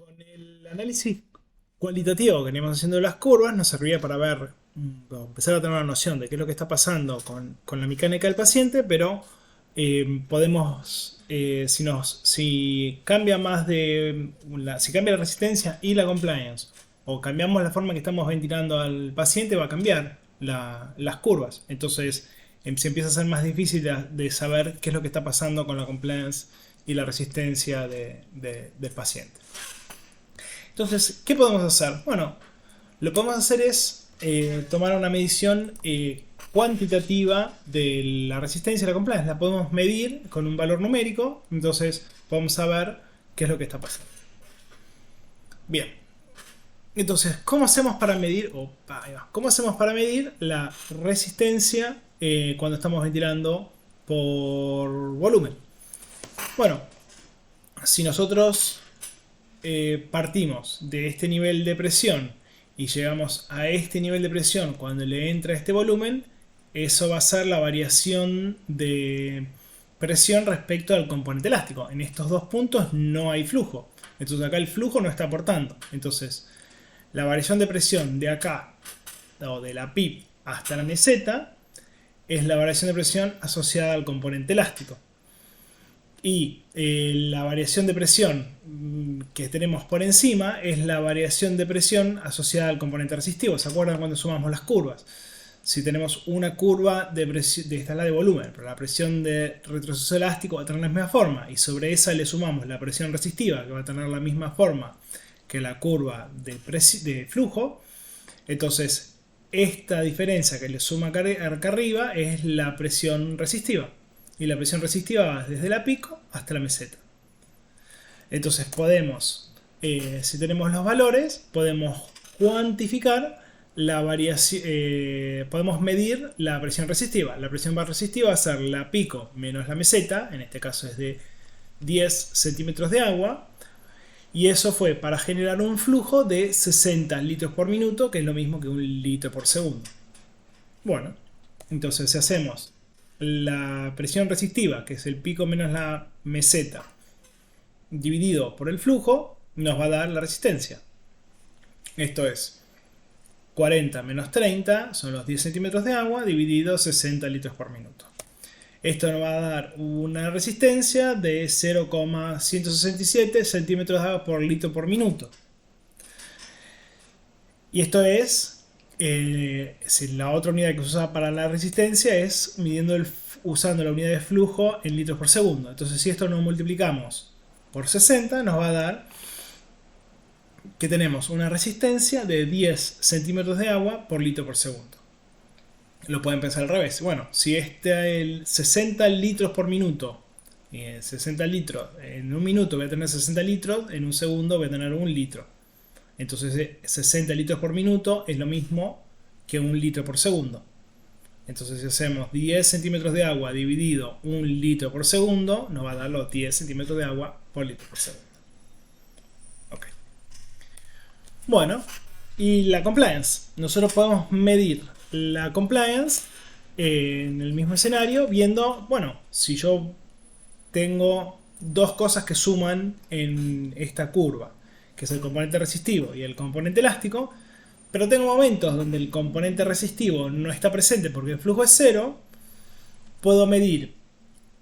Con el análisis cualitativo que venimos haciendo de las curvas nos servía para ver, o empezar a tener una noción de qué es lo que está pasando con la mecánica del paciente, pero podemos, si cambia más si cambia la resistencia y la compliance, o cambiamos la forma que estamos ventilando al paciente, va a cambiar las curvas. Entonces se empieza a ser más difícil de saber qué es lo que está pasando con la compliance y la resistencia del paciente. Entonces, ¿qué podemos hacer? Bueno, lo que podemos hacer es tomar una medición cuantitativa de la resistencia y la compliance. La podemos medir con un valor numérico, entonces podemos saber qué es lo que está pasando. Bien, entonces, ¿cómo hacemos para medir? ¿Cómo hacemos para medir la resistencia cuando estamos ventilando por volumen? Bueno, si nosotros partimos de este nivel de presión y llegamos a este nivel de presión cuando le entra este volumen, eso va a ser la variación de presión respecto al componente elástico. En estos dos puntos no hay flujo. Entonces acá el flujo no está aportando. Entonces la variación de presión de acá, o de la PIP hasta la meseta, es la variación de presión asociada al componente elástico. Y la variación de presión que tenemos por encima es la variación de presión asociada al componente resistivo. ¿Se acuerdan cuando sumamos las curvas? Si tenemos una curva de esta es la de volumen, pero la presión de retroceso elástico va a tener la misma forma, y sobre esa le sumamos la presión resistiva, que va a tener la misma forma que la curva de flujo. Entonces esta diferencia que le suma acá arriba es la presión resistiva, y la presión resistiva va desde la pico hasta la meseta. Entonces podemos, si tenemos los valores, podemos cuantificar la variación, podemos medir la presión resistiva. La presión resistiva va a ser la pico menos la meseta, en este caso es de 10 centímetros de agua, y eso fue para generar un flujo de 60 litros por minuto, que es lo mismo que 1 litro por segundo. Bueno, entonces si hacemos la presión resistiva, que es el pico menos la meseta, dividido por el flujo, nos va a dar la resistencia. Esto es 40 menos 30, son los 10 centímetros de agua, dividido 60 litros por minuto. Esto nos va a dar una resistencia de 0,167 centímetros de agua por litro por minuto. Y esto es, la otra unidad que se usa para la resistencia es usando la unidad de flujo en litros por segundo. Entonces, si esto lo multiplicamos por 60, nos va a dar que tenemos una resistencia de 10 centímetros de agua por litro por segundo. Lo pueden pensar al revés. Bueno, si el 60 litros por minuto, 60 litros en un minuto voy a tener 60 litros, en un segundo voy a tener 1 litro. Entonces 60 litros por minuto es lo mismo que 1 litro por segundo. Entonces si hacemos 10 centímetros de agua dividido 1 litro por segundo, nos va a dar los 10 centímetros de agua por litro por segundo. Ok. Bueno, y la compliance. Nosotros podemos medir la compliance en el mismo escenario viendo, bueno, si yo tengo dos cosas que suman en esta curva, que es el componente resistivo y el componente elástico, pero tengo momentos donde el componente resistivo no está presente porque el flujo es cero. Puedo medir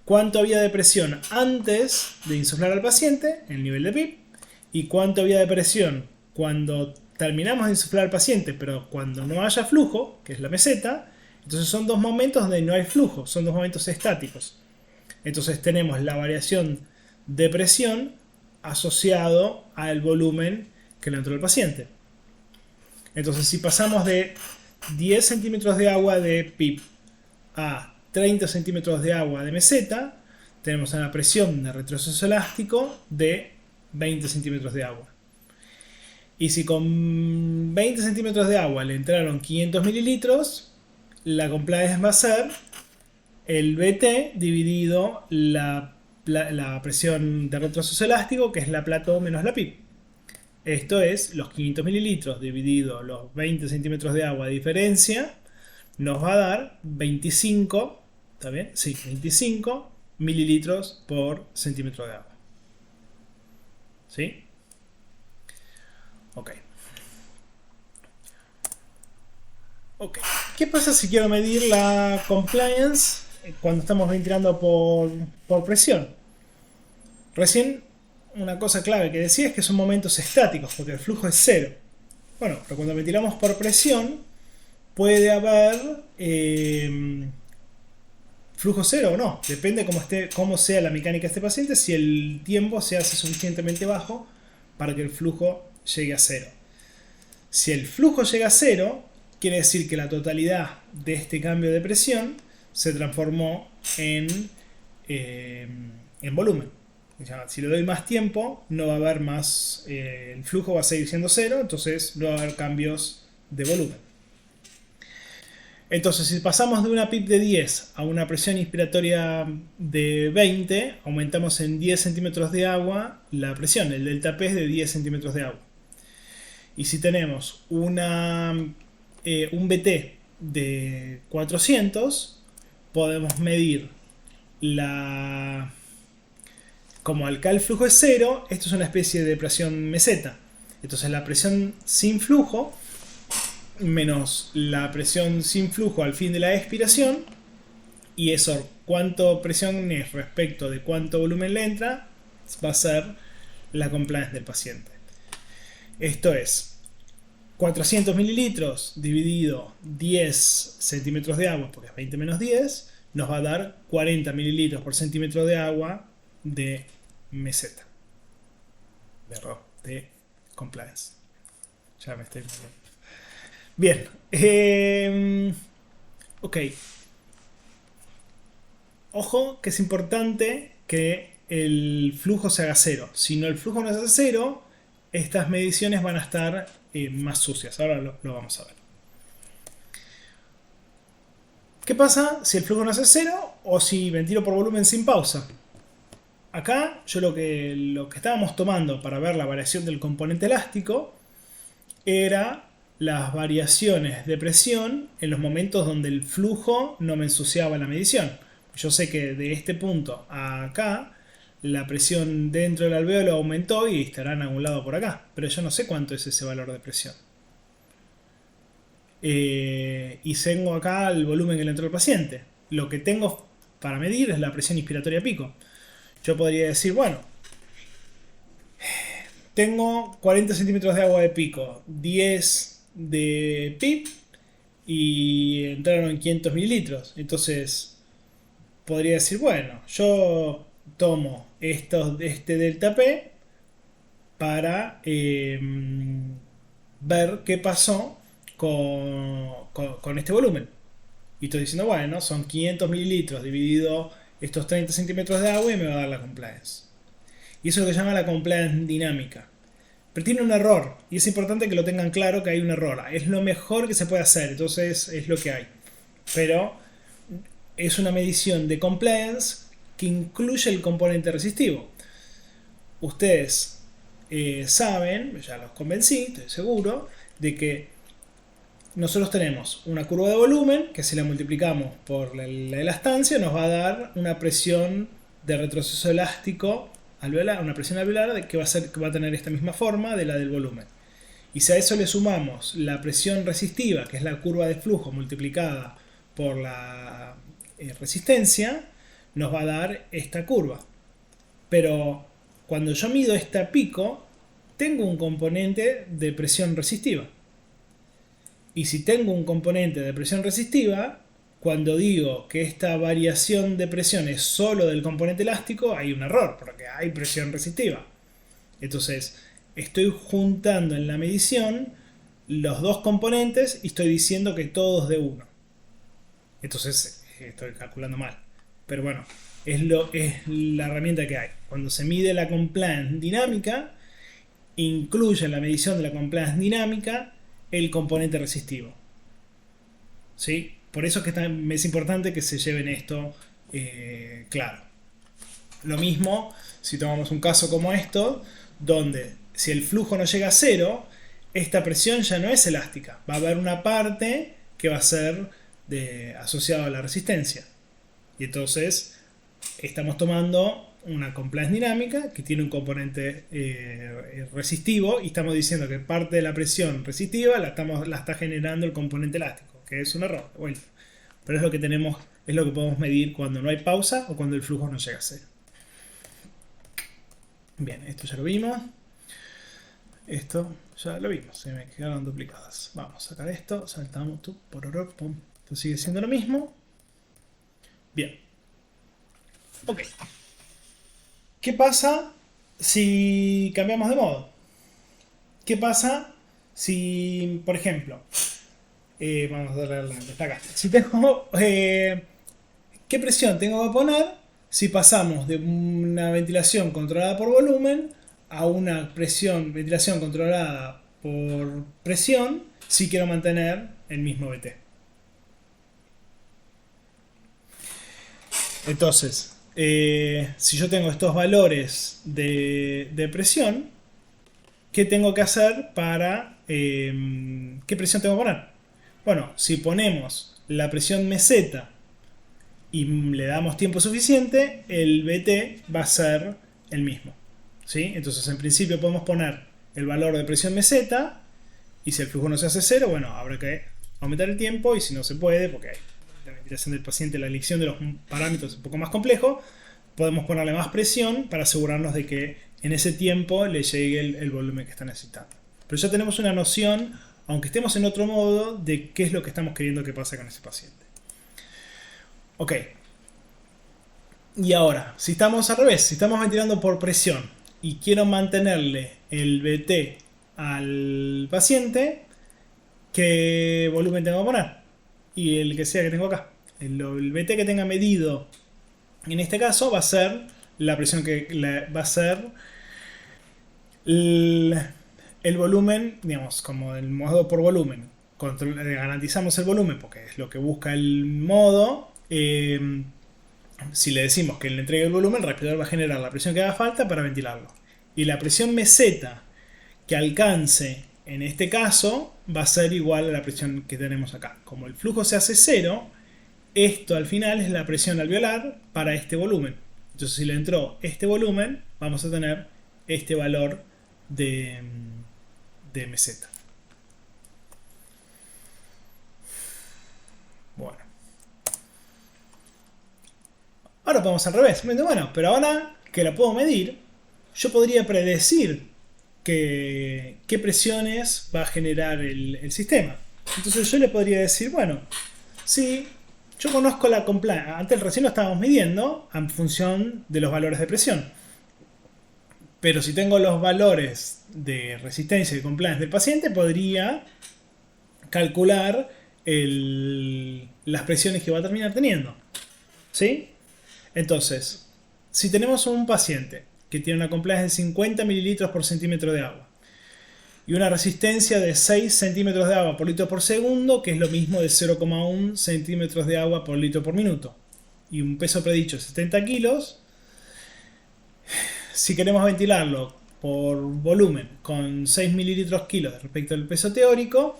cuánto había de presión antes de insuflar al paciente, el nivel de PIP, y cuánto había de presión cuando terminamos de insuflar al paciente, pero cuando no haya flujo, que es la meseta. Entonces son dos momentos donde no hay flujo, son dos momentos estáticos. Entonces tenemos la variación de presión asociado al volumen que le entró al paciente. Entonces si pasamos de 10 centímetros de agua de PIP a 30 centímetros de agua de meseta, tenemos una presión de retroceso elástico de 20 centímetros de agua. Y si con 20 centímetros de agua le entraron 500 mililitros, la compliance va a ser el BT dividido la presión de retroceso elástico, que es la plató menos la PIP. Esto es los 500 mililitros dividido los 20 centímetros de agua de diferencia, nos va a dar 25, ¿está bien? Sí, 25 mililitros por centímetro de agua. ¿Sí? Ok. Ok. ¿Qué pasa si quiero medir la compliance cuando estamos ventilando por presión? Recién una cosa clave que decía es que son momentos estáticos porque el flujo es cero. Bueno, pero cuando ventilamos por presión puede haber flujo cero o no. Depende cómo sea la mecánica de este paciente, si el tiempo se hace suficientemente bajo para que el flujo llegue a cero. Si el flujo llega a cero, quiere decir que la totalidad de este cambio de presión se transformó en volumen. Si le doy más tiempo, no va a haber más, el flujo va a seguir siendo cero, entonces no va a haber cambios de volumen. Entonces, si pasamos de una PIP de 10 a una presión inspiratoria de 20, aumentamos en 10 centímetros de agua la presión. El delta P es de 10 centímetros de agua. Y si tenemos un BT de 400, podemos medir la... Como acá el flujo es cero, esto es una especie de presión meseta. Entonces la presión sin flujo menos la presión sin flujo al fin de la expiración, y eso, cuánto presión es respecto de cuánto volumen le entra, va a ser la compliance del paciente. Esto es 400 mililitros dividido 10 centímetros de agua, porque es 20 menos 10, nos va a dar 40 mililitros por centímetro de agua de meseta. De error, de compliance. Ya me estoy... Bien. Ok. Ojo que es importante que el flujo se haga cero. Si no, el flujo no se hace cero, estas mediciones van a estar más sucias. Ahora lo vamos a ver. ¿Qué pasa si el flujo no se hace cero o si ventilo por volumen sin pausa? Acá yo lo que estábamos tomando para ver la variación del componente elástico era las variaciones de presión en los momentos donde el flujo no me ensuciaba la medición. Yo sé que de este punto a acá la presión dentro del alvéolo aumentó y estará en algún lado por acá, pero yo no sé cuánto es ese valor de presión. Y tengo acá el volumen que le entró al paciente. Lo que tengo para medir es la presión inspiratoria pico. Yo podría decir, bueno, tengo 40 centímetros de agua de pico, 10 de PIP y entraron 500 mililitros. Entonces podría decir, bueno, yo tomo este delta P para ver qué pasó con este volumen. Y estoy diciendo, bueno, son 500 mililitros dividido estos 30 centímetros de agua y me va a dar la compliance. Y eso es lo que se llama la compliance dinámica. Pero tiene un error, y es importante que lo tengan claro que hay un error. Es lo mejor que se puede hacer, entonces es lo que hay. Pero es una medición de compliance que incluye el componente resistivo. Ustedes saben, ya los convencí, estoy seguro, de que nosotros tenemos una curva de volumen que si la multiplicamos por la elastancia nos va a dar una presión de retroceso elástico alveolar, una presión alveolar que va a tener esta misma forma de la del volumen. Y si a eso le sumamos la presión resistiva, que es la curva de flujo multiplicada por la resistencia, nos va a dar esta curva. Pero cuando yo mido esta pico, tengo un componente de presión resistiva. Y si tengo un componente de presión resistiva, cuando digo que esta variación de presión es solo del componente elástico, hay un error, porque hay presión resistiva. Entonces, estoy juntando en la medición los dos componentes y estoy diciendo que todos de uno. Entonces, estoy calculando mal. Pero bueno, es la herramienta que hay. Cuando se mide la compliance dinámica, incluye en la medición de la compliance dinámica el componente resistivo. ¿Sí? Por eso es que es importante que se lleven esto claro. Lo mismo si tomamos un caso como esto, donde si el flujo no llega a cero, esta presión ya no es elástica. Va a haber una parte que va a ser asociada a la resistencia. Y entonces estamos tomando una compliance dinámica que tiene un componente resistivo y estamos diciendo que parte de la presión resistiva la está generando el componente elástico, que es un error, de vuelta. Pero es lo que tenemos, es lo que podemos medir cuando no hay pausa o cuando el flujo no llega a cero. Bien, esto ya lo vimos. Esto ya lo vimos, se me quedaron duplicadas. Vamos a sacar esto, saltamos, pum. Esto sigue siendo lo mismo. Bien. Ok. ¿Qué pasa si cambiamos de modo? ¿Qué pasa si, por ejemplo, vamos a darle a la acá. Si tengo, ¿qué presión tengo que poner si pasamos de una ventilación controlada por volumen a una ventilación controlada por presión si quiero mantener el mismo VT? Entonces, si yo tengo estos valores de presión, ¿qué tengo que hacer para... ¿qué presión tengo que poner? Bueno, si ponemos la presión meseta y le damos tiempo suficiente, el VT va a ser el mismo. ¿Sí? Entonces, en principio podemos poner el valor de presión meseta y si el flujo no se hace cero, bueno, habrá que aumentar el tiempo y si no se puede, porque la ventilación del paciente, la elección de los parámetros es un poco más complejo, podemos ponerle más presión para asegurarnos de que en ese tiempo le llegue el volumen que está necesitando. Pero ya tenemos una noción, aunque estemos en otro modo, de qué es lo que estamos queriendo que pase con ese paciente. Ok. Y ahora, si estamos al revés, si estamos ventilando por presión y quiero mantenerle el VT al paciente, ¿qué volumen tengo que poner? Y el que sea que tengo acá. El VT que tenga medido en este caso va a ser la presión que va a ser el volumen, digamos, como el modo por volumen. Garantizamos el volumen porque es lo que busca el modo. Si le decimos que le entregue el volumen, el respirador va a generar la presión que haga falta para ventilarlo. Y la presión meseta que alcance en este caso va a ser igual a la presión que tenemos acá. Como el flujo se hace cero, esto al final es la presión alveolar para este volumen. Entonces si le entró este volumen, vamos a tener este valor de meseta. Bueno. Ahora podemos al revés. Bueno, pero ahora que la puedo medir, yo podría predecir qué presiones va a generar el sistema. Entonces yo le podría decir, bueno, sí, yo conozco la compliance. Antes recién lo estábamos midiendo en función de los valores de presión. Pero si tengo los valores de resistencia y compliance del paciente, podría calcular las presiones que va a terminar teniendo. ¿Sí? Entonces, si tenemos un paciente que tiene una compliance de 50 mililitros por centímetro de agua y una resistencia de 6 centímetros de agua por litro por segundo, que es lo mismo de 0,1 centímetros de agua por litro por minuto, y un peso predicho de 70 kilos, si queremos ventilarlo por volumen con 6 mililitros kilos respecto al peso teórico,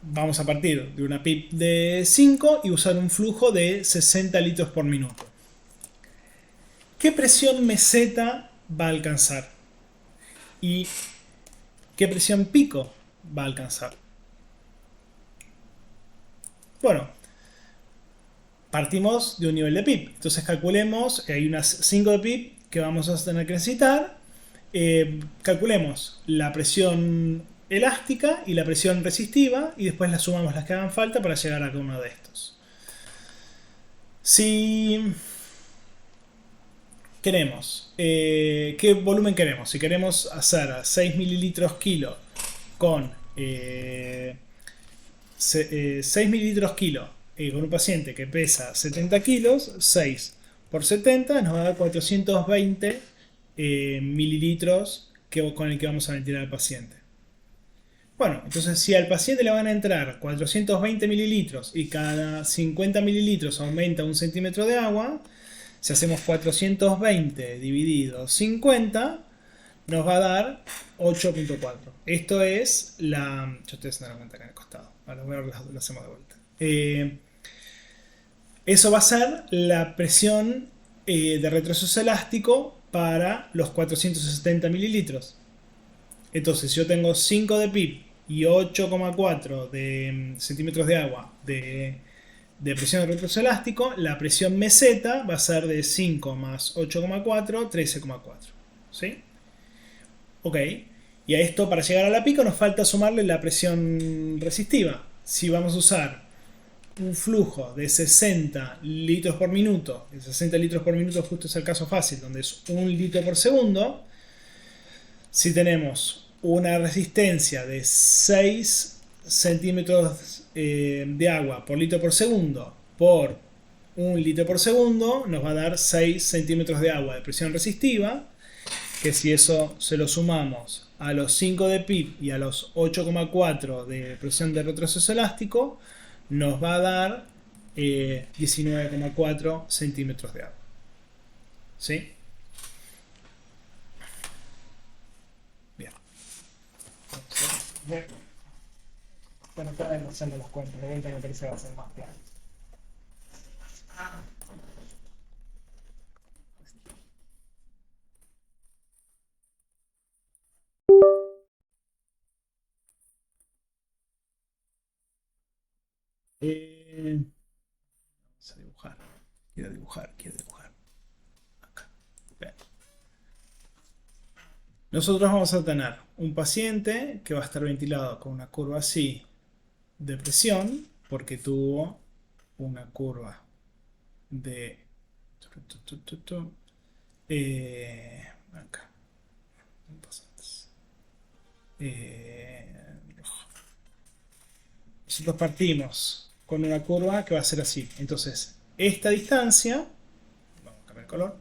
vamos a partir de una PIP de 5 y usar un flujo de 60 litros por minuto. ¿Qué presión meseta va a alcanzar? ¿Y qué presión pico va a alcanzar? Bueno, partimos de un nivel de PIP. Entonces calculemos, hay unas 5 de PIP que vamos a tener que necesitar. Calculemos la presión elástica y la presión resistiva y después las sumamos las que hagan falta para llegar a cada uno de estos. Si queremos, ¿qué volumen queremos? Si queremos hacer a 6 mililitros kilo con 6 mililitros kilo con un paciente que pesa 70 kilos, 6 por 70 nos va a dar 420 mililitros con el que vamos a ventilar al paciente. Bueno, entonces si al paciente le van a entrar 420 mililitros y cada 50 mililitros aumenta 1 centímetro de agua, si hacemos 420 dividido 50, nos va a dar 8.4. Esto es la... Yo estoy haciendo la cuenta acá en el costado. Ahora lo hacemos de vuelta. Eso va a ser la presión de retroceso elástico para los 470 mililitros. Entonces, si yo tengo 5 de PIB y 8,4 de centímetros de agua de presión de retroceso elástico, la presión meseta va a ser de 5 más 8,4, 13,4. ¿Sí? Ok. Y a esto, para llegar a la pico, nos falta sumarle la presión resistiva. Si vamos a usar un flujo de 60 litros por minuto, de 60 litros por minuto justo es el caso fácil, donde es 1 litro por segundo, si tenemos una resistencia de 6 centímetros de agua por litro por segundo por 1 litro por segundo, nos va a dar 6 centímetros de agua de presión resistiva, que si eso se lo sumamos a los 5 de PIB y a los 8,4 de presión de retroceso elástico, nos va a dar 19,4 centímetros de agua. ¿Sí? Bien. Bueno, cada vez haciendo las cuentas, de vuelta me parece que va a ser más claro. Vamos a dibujar. Quiero dibujar. Acá. Bien. Nosotros vamos a tener un paciente que va a estar ventilado con una curva así de presión, porque tuvo una curva de acá. Nosotros partimos con una curva que va a ser así. Entonces, esta distancia, vamos a cambiar el color.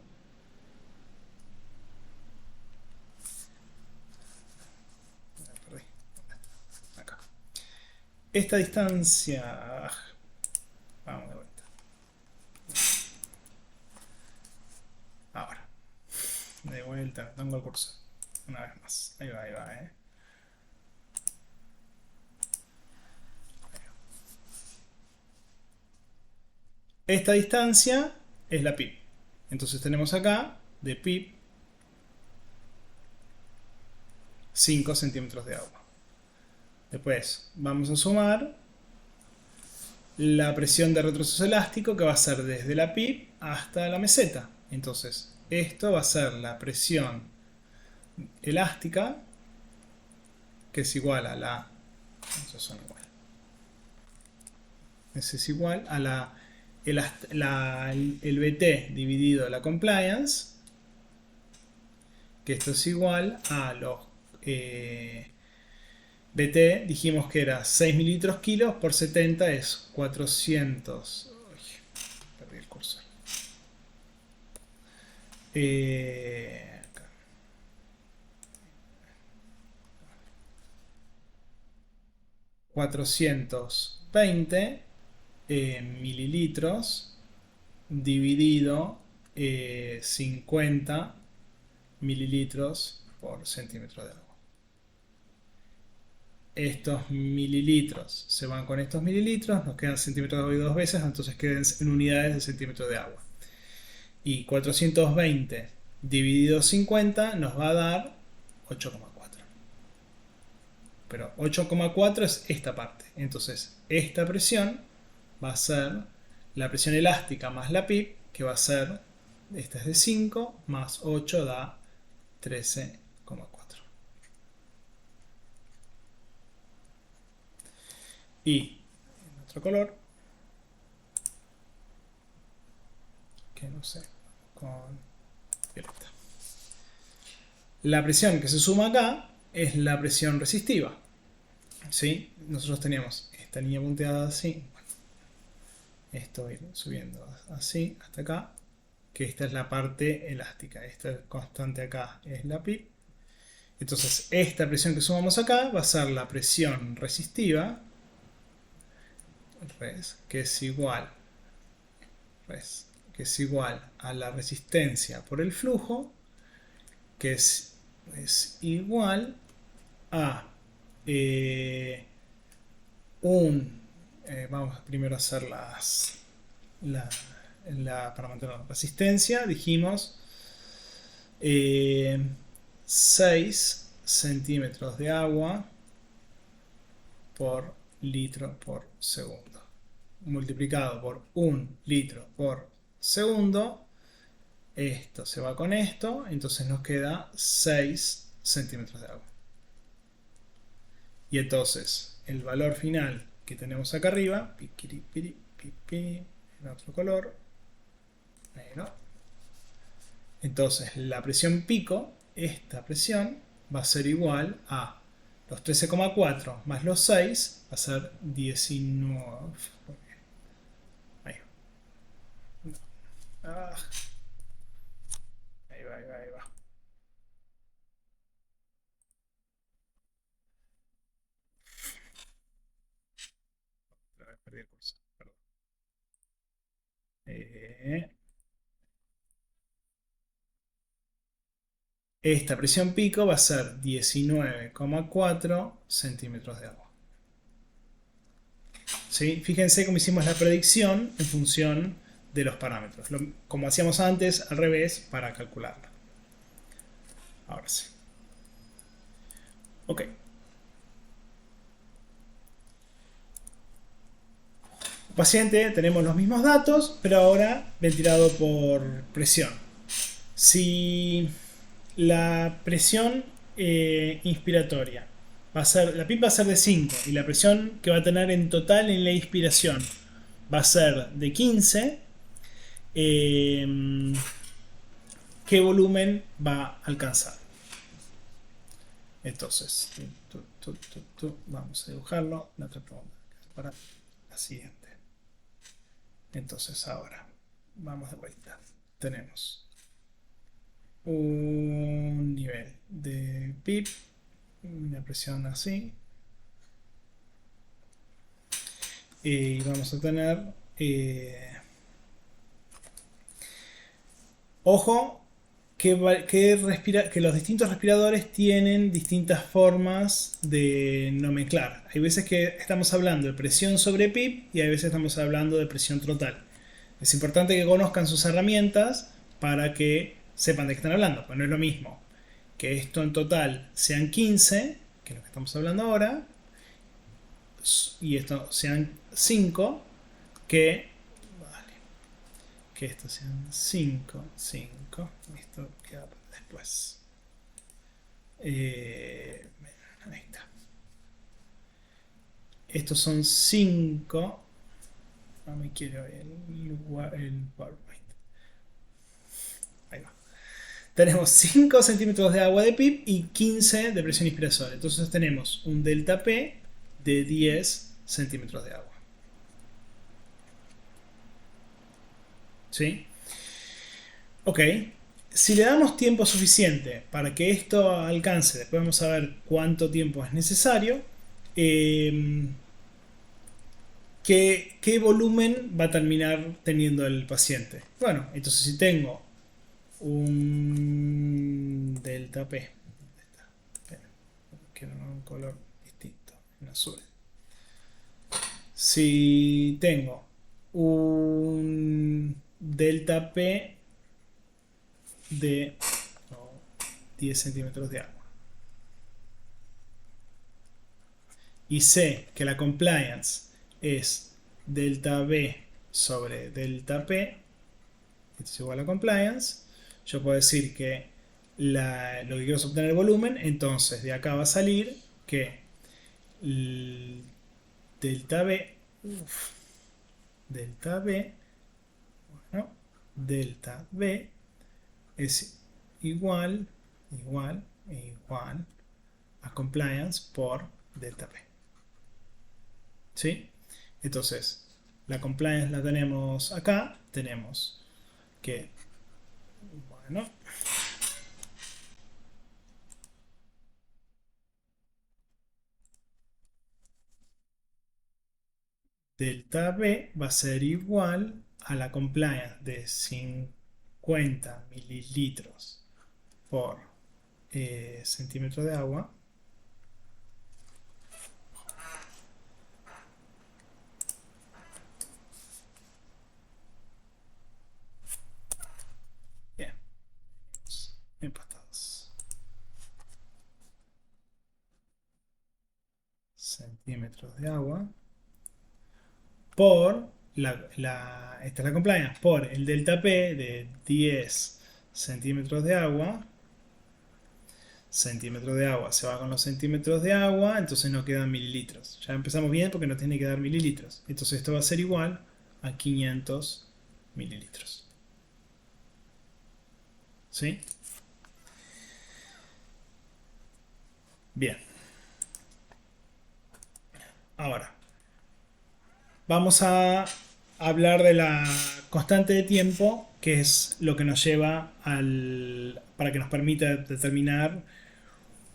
Acá. Esta distancia, vamos de vuelta. Ahora, de vuelta, tengo el cursor. Una vez más. Ahí va, Esta distancia es la PIB. Entonces tenemos acá de PIB 5 centímetros de agua. Después vamos a sumar la presión de retroceso elástico, que va a ser desde la PIB hasta la meseta. Entonces esto va a ser la presión elástica, que es igual a la... Esos son igual. Ese es igual a el BT dividido la compliance, que esto es igual a los BT, dijimos que era 6 mililitros kilos por 70 es 400. Uy, perdí el cursor. 420 mililitros dividido 50 mililitros por centímetro de agua. Estos mililitros se van con estos mililitros, nos quedan centímetros de agua dos veces, entonces quedan en unidades de centímetro de agua. Y 420 dividido 50 nos va a dar 8,4. Pero 8,4 es esta parte. Entonces, esta presión va a ser la presión elástica más la PIB, que va a ser, esta es de 5, más 8 da 13,4. Y en otro color, que no sé, con violeta. La presión que se suma acá es la presión resistiva. ¿Sí? Nosotros teníamos esta línea punteada así. Esto va a ir subiendo así hasta acá, que esta es la parte elástica. Esta constante acá es la PIB. Entonces esta presión que sumamos acá va a ser la presión resistiva, que es igual a la resistencia por el flujo, que es igual a vamos primero a hacer las la, para mantener la resistencia, dijimos 6 centímetros de agua por litro por segundo. Multiplicado por 1 litro por segundo. Esto se va con esto, entonces nos queda 6 centímetros de agua. Y entonces el valor final que tenemos acá arriba, en otro color, negro. Entonces la presión pico, esta presión, va a ser igual a los 13,4 más los 6, va a ser 19. Ahí, ah, ahí va, ahí va, ahí va. Perdí el curso, perdón. Eh, Esta presión pico va a ser 19,4 centímetros de agua. ¿Sí? Fíjense cómo hicimos la predicción en función de los parámetros. Como hacíamos antes, al revés, para calcularlo. Ahora sí. Ok. Paciente, tenemos los mismos datos, pero ahora ventilado por presión. Si la presión inspiratoria va a ser, la PIB va a ser de 5 y la presión que va a tener en total en la inspiración va a ser de 15, eh, ¿qué volumen va a alcanzar? Entonces, vamos a dibujarlo. La otra pregunta para la siguiente. Entonces, ahora vamos de vuelta. Tenemos un nivel de PIB, una presión así, y vamos a tener ojo que los distintos respiradores tienen distintas formas de nomenclar. Hay veces que estamos hablando de presión sobre PIB y hay veces estamos hablando de presión total. Es importante que conozcan sus herramientas para que sepan de qué están hablando, pues no es lo mismo que esto en total sean 15, que es lo que estamos hablando ahora, y esto sean 5, que, vale, que esto sean 5, 5, esto queda después. Ahí está. Estos son 5. No me quiero el PowerPoint. Ahí va. Tenemos 5 centímetros de agua de PIB y 15 de presión inspiradora. Entonces tenemos un delta P de 10 centímetros de agua. ¿Sí? Ok. Si le damos tiempo suficiente para que esto alcance, después vamos a ver cuánto tiempo es necesario, ¿qué volumen va a terminar teniendo el paciente? Bueno, entonces si tengo un delta P, quiero un color distinto, en azul. Si tengo un delta P de 10 centímetros de agua y sé que la compliance es delta B sobre delta P, esto es igual a compliance, yo puedo decir que lo que quiero es obtener volumen, entonces de acá va a salir que delta B, delta B, bueno, delta B es igual, igual, igual a compliance por delta P. ¿Sí? Entonces, la compliance la tenemos acá, tenemos que, bueno, delta B va a ser igual a la compliance de 50 mililitros por centímetro de agua Empastados. Centímetros de agua por esta es la compliance, por el delta P de 10 centímetros de agua. Centímetros de agua se va con los centímetros de agua, entonces nos quedan mililitros. Ya empezamos bien porque nos tiene que dar mililitros. Entonces esto va a ser igual a 500 mililitros. ¿Sí? Bien. Ahora, vamos a hablar de la constante de tiempo, que es lo que nos lleva para que nos permita determinar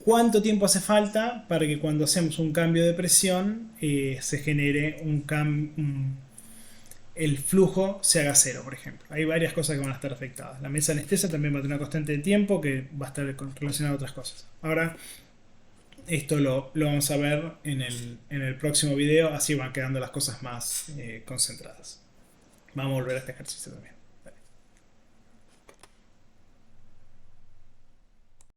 cuánto tiempo hace falta para que cuando hacemos un cambio de presión se genere el flujo se haga cero, por ejemplo. Hay varias cosas que van a estar afectadas. La mesa anestesia también va a tener una constante de tiempo que va a estar relacionada a otras cosas. Ahora, esto lo vamos a ver en el próximo video, así van quedando las cosas más concentradas. Vamos a volver a este ejercicio también.